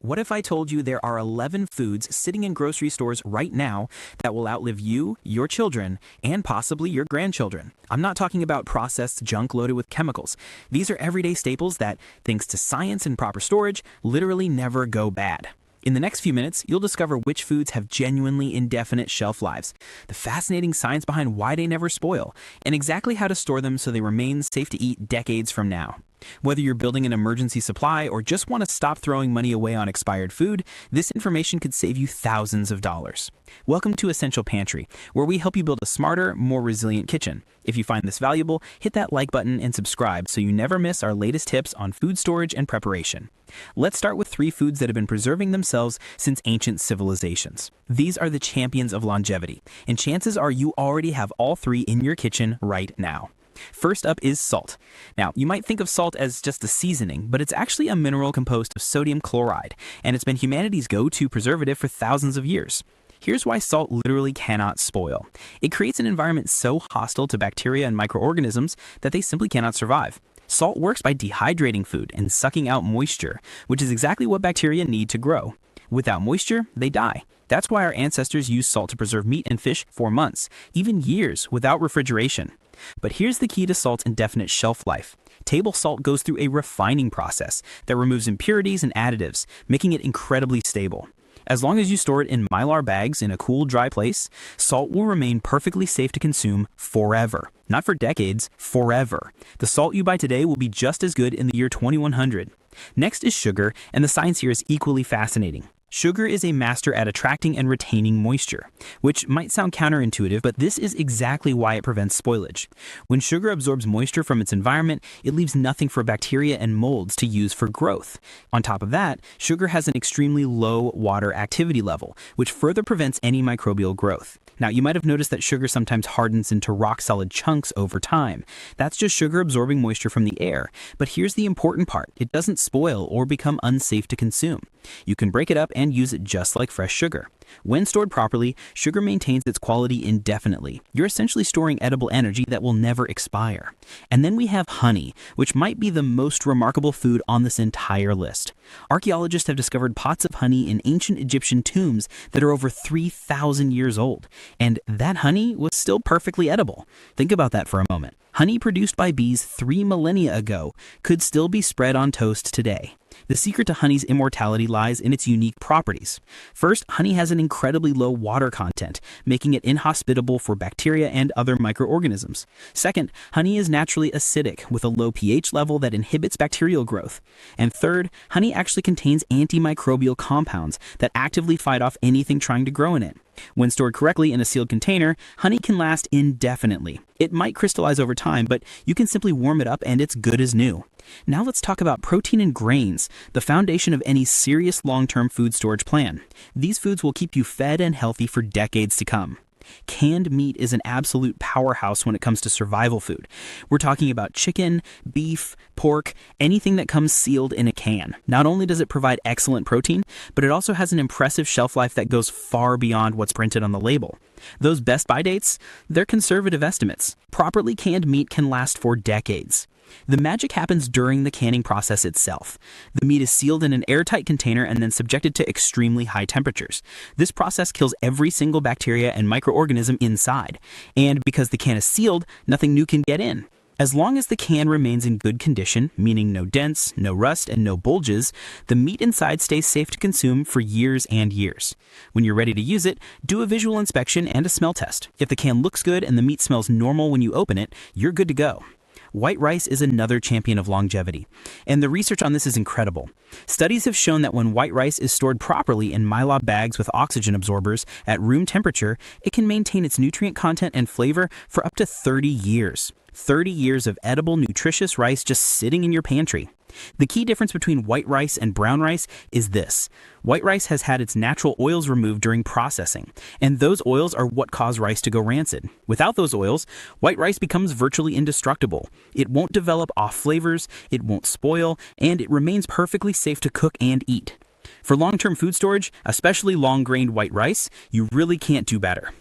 What if I told you there are 11 foods sitting in grocery stores right now that will outlive you, your children, and possibly your grandchildren? I'm not talking about processed junk loaded with chemicals. These are everyday staples that, thanks to science and proper storage, literally never go bad. In the next few minutes, you'll discover which foods have genuinely indefinite shelf lives, the fascinating science behind why they never spoil, and exactly how to store them so they remain safe to eat decades from now. Whether you're building an emergency supply or just want to stop throwing money away on expired food, this information could save you thousands of dollars. Welcome to Essential Pantry, where we help you build a smarter, more resilient kitchen. If you find this valuable, hit that like button and subscribe so you never miss our latest tips on food storage and preparation. Let's start with 3 foods that have been preserving themselves since ancient civilizations. These are the champions of longevity, and chances are you already have all 3 in your kitchen right now. First up is salt. Now, you might think of salt as just a seasoning, but it's actually a mineral composed of sodium chloride, and it's been humanity's go-to preservative for thousands of years. Here's why salt literally cannot spoil. It creates an environment so hostile to bacteria and microorganisms that they simply cannot survive. Salt works by dehydrating food and sucking out moisture, which is exactly what bacteria need to grow. Without moisture, they die. That's why our ancestors used salt to preserve meat and fish for months, even years, without refrigeration. But here's the key to salt's indefinite shelf life. Table salt goes through a refining process that removes impurities and additives, making it incredibly stable. As long as you store it in Mylar bags in a cool, dry place, salt will remain perfectly safe to consume forever. Not for decades, forever. The salt you buy today will be just as good in the year 2100. Next is sugar, and the science here is equally fascinating. Sugar is a master at attracting and retaining moisture, which might sound counterintuitive, but this is exactly why it prevents spoilage. When sugar absorbs moisture from its environment, it leaves nothing for bacteria and molds to use for growth. On top of that, sugar has an extremely low water activity level, which further prevents any microbial growth. Now, you might have noticed that sugar sometimes hardens into rock-solid chunks over time. That's just sugar absorbing moisture from the air. But here's the important part. It doesn't spoil or become unsafe to consume. You can break it up and use it just like fresh sugar. When stored properly, sugar maintains its quality indefinitely. You're essentially storing edible energy that will never expire. And then we have honey, which might be the most remarkable food on this entire list. Archaeologists have discovered pots of honey in ancient Egyptian tombs that are over 3,000 years old. And that honey was still perfectly edible. Think about that for a moment. Honey produced by bees 3 millennia ago could still be spread on toast today. The secret to honey's immortality lies in its unique properties. First, honey has an incredibly low water content, making it inhospitable for bacteria and other microorganisms. Second, honey is naturally acidic, with a low pH level that inhibits bacterial growth. And third, honey actually contains antimicrobial compounds that actively fight off anything trying to grow in it. When stored correctly in a sealed container, honey can last indefinitely. It might crystallize over time, but you can simply warm it up and it's good as new. Now let's talk about protein and grains, the foundation of any serious long-term food storage plan. These foods will keep you fed and healthy for decades to come. Canned meat is an absolute powerhouse when it comes to survival food. We're talking about chicken, beef, pork, anything that comes sealed in a can. Not only does it provide excellent protein, but it also has an impressive shelf life that goes far beyond what's printed on the label. Those best buy dates? They're conservative estimates. Properly canned meat can last for decades. The magic happens during the canning process itself. The meat is sealed in an airtight container and then subjected to extremely high temperatures. This process kills every single bacteria and microorganism inside. And because the can is sealed, nothing new can get in. As long as the can remains in good condition, meaning no dents, no rust, and no bulges, the meat inside stays safe to consume for years and years. When you're ready to use it, do a visual inspection and a smell test. If the can looks good and the meat smells normal when you open it, you're good to go. White rice is another champion of longevity, and the research on this is incredible. Studies have shown that when white rice is stored properly in Mylar bags with oxygen absorbers at room temperature, it can maintain its nutrient content and flavor for up to 30 years. 30 years of edible, nutritious rice just sitting in your pantry. The key difference between white rice and brown rice is this. White rice has had its natural oils removed during processing, and those oils are what cause rice to go rancid. Without those oils, white rice becomes virtually indestructible. It won't develop off flavors, it won't spoil, and it remains perfectly safe to cook and eat. For long-term food storage, especially long-grained white rice, you really can't do better.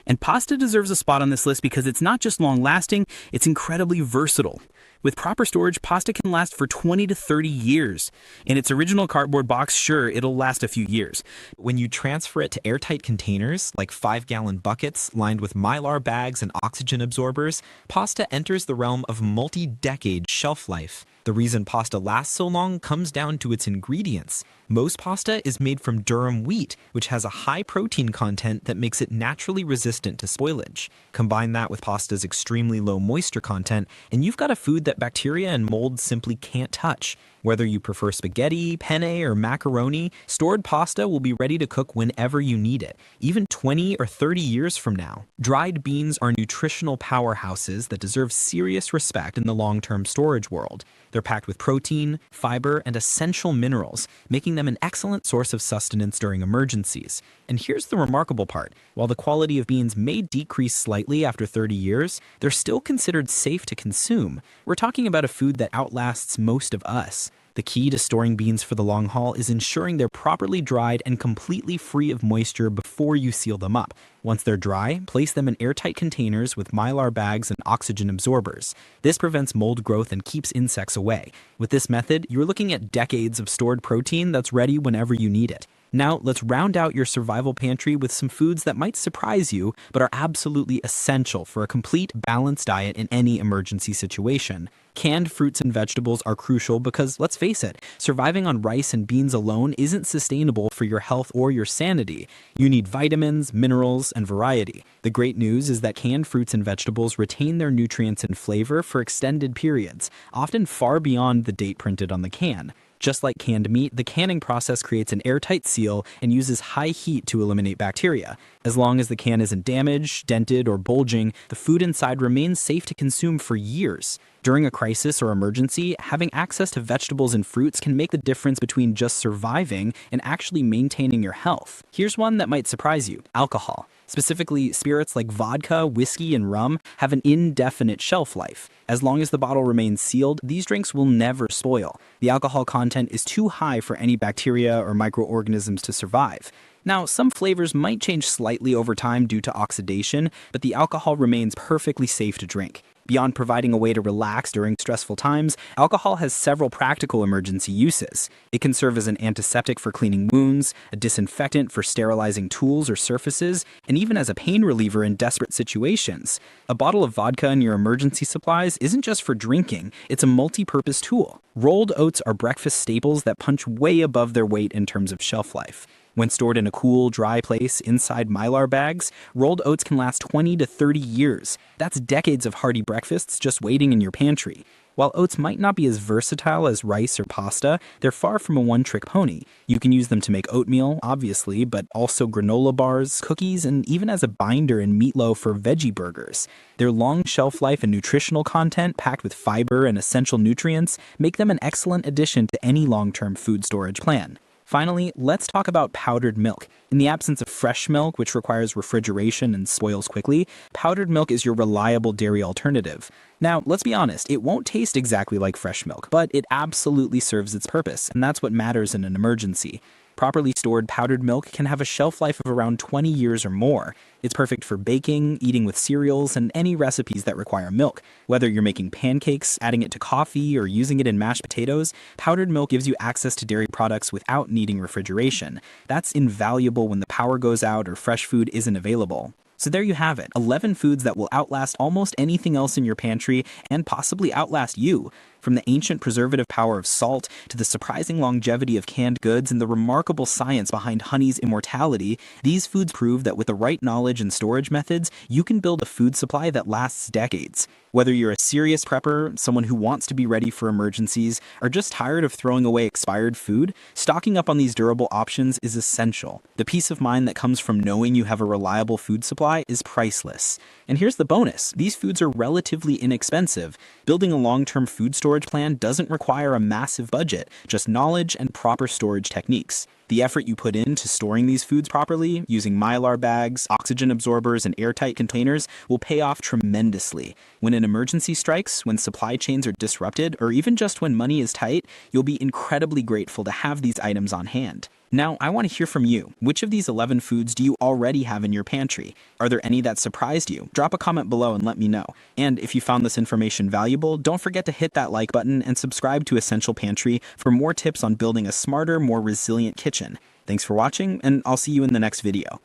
And pasta deserves a spot on this list because it's not just long-lasting, it's incredibly versatile. With proper storage, pasta can last for 20 to 30 years. In its original cardboard box, sure, it'll last a few years. When you transfer it to airtight containers, like 5-gallon buckets lined with Mylar bags and oxygen absorbers, pasta enters the realm of multi-decade shelf life. The reason pasta lasts so long comes down to its ingredients. Most pasta is made from durum wheat, which has a high protein content that makes it naturally resistant to spoilage. Combine that with pasta's extremely low moisture content, and you've got a food that bacteria and mold simply can't touch. Whether you prefer spaghetti, penne, or macaroni, stored pasta will be ready to cook whenever you need it, even 20 or 30 years from now. Dried beans are nutritional powerhouses that deserve serious respect in the long-term storage world. They're packed with protein, fiber, and essential minerals, making them an excellent source of sustenance during emergencies. And here's the remarkable part. While the quality of beans may decrease slightly after 30 years, they're still considered safe to consume. We're talking about a food that outlasts most of us. The key to storing beans for the long haul is ensuring they're properly dried and completely free of moisture before you seal them up. Once they're dry, place them in airtight containers with Mylar bags and oxygen absorbers. This prevents mold growth and keeps insects away. With this method, you're looking at decades of stored protein that's ready whenever you need it. Now, let's round out your survival pantry with some foods that might surprise you, but are absolutely essential for a complete, balanced diet in any emergency situation. Canned fruits and vegetables are crucial because, let's face it, surviving on rice and beans alone isn't sustainable for your health or your sanity. You need vitamins, minerals, and variety. The great news is that canned fruits and vegetables retain their nutrients and flavor for extended periods, often far beyond the date printed on the can. Just like canned meat, the canning process creates an airtight seal and uses high heat to eliminate bacteria. As long as the can isn't damaged, dented, or bulging, the food inside remains safe to consume for years. During a crisis or emergency, having access to vegetables and fruits can make the difference between just surviving and actually maintaining your health. Here's one that might surprise you: alcohol. Specifically, spirits like vodka, whiskey, and rum have an indefinite shelf life. As long as the bottle remains sealed, these drinks will never spoil. The alcohol content is too high for any bacteria or microorganisms to survive. Now, some flavors might change slightly over time due to oxidation, but the alcohol remains perfectly safe to drink. Beyond providing a way to relax during stressful times, alcohol has several practical emergency uses. It can serve as an antiseptic for cleaning wounds, a disinfectant for sterilizing tools or surfaces, and even as a pain reliever in desperate situations. A bottle of vodka in your emergency supplies isn't just for drinking, it's a multi-purpose tool. Rolled oats are breakfast staples that punch way above their weight in terms of shelf life. When stored in a cool, dry place inside Mylar bags, rolled oats can last 20 to 30 years. That's decades of hearty breakfasts just waiting in your pantry. While oats might not be as versatile as rice or pasta, they're far from a one-trick pony. You can use them to make oatmeal, obviously, but also granola bars, cookies, and even as a binder in meatloaf or veggie burgers. Their long shelf life and nutritional content, packed with fiber and essential nutrients, make them an excellent addition to any long-term food storage plan. Finally, let's talk about powdered milk. In the absence of fresh milk, which requires refrigeration and spoils quickly, powdered milk is your reliable dairy alternative. Now, let's be honest, it won't taste exactly like fresh milk, but it absolutely serves its purpose, and that's what matters in an emergency. Properly stored powdered milk can have a shelf life of around 20 years or more. It's perfect for baking, eating with cereals, and any recipes that require milk. Whether you're making pancakes, adding it to coffee, or using it in mashed potatoes, powdered milk gives you access to dairy products without needing refrigeration. That's invaluable when the power goes out or fresh food isn't available. So there you have it, 11 foods that will outlast almost anything else in your pantry and possibly outlast you. From the ancient preservative power of salt to the surprising longevity of canned goods and the remarkable science behind honey's immortality, these foods prove that with the right knowledge and storage methods, you can build a food supply that lasts decades. Whether you're a serious prepper, someone who wants to be ready for emergencies, or just tired of throwing away expired food, stocking up on these durable options is essential. The peace of mind that comes from knowing you have a reliable food supply is priceless. And here's the bonus: these foods are relatively inexpensive. Building a long-term food storage plan doesn't require a massive budget, just knowledge and proper storage techniques. The effort you put into storing these foods properly, using Mylar bags, oxygen absorbers, and airtight containers, will pay off tremendously. When an emergency strikes, when supply chains are disrupted, or even just when money is tight, you'll be incredibly grateful to have these items on hand. Now, I want to hear from you. Which of these 11 foods do you already have in your pantry? Are there any that surprised you? Drop a comment below and let me know. And if you found this information valuable, don't forget to hit that like button and subscribe to Essential Pantry for more tips on building a smarter, more resilient kitchen. Thanks for watching, and I'll see you in the next video.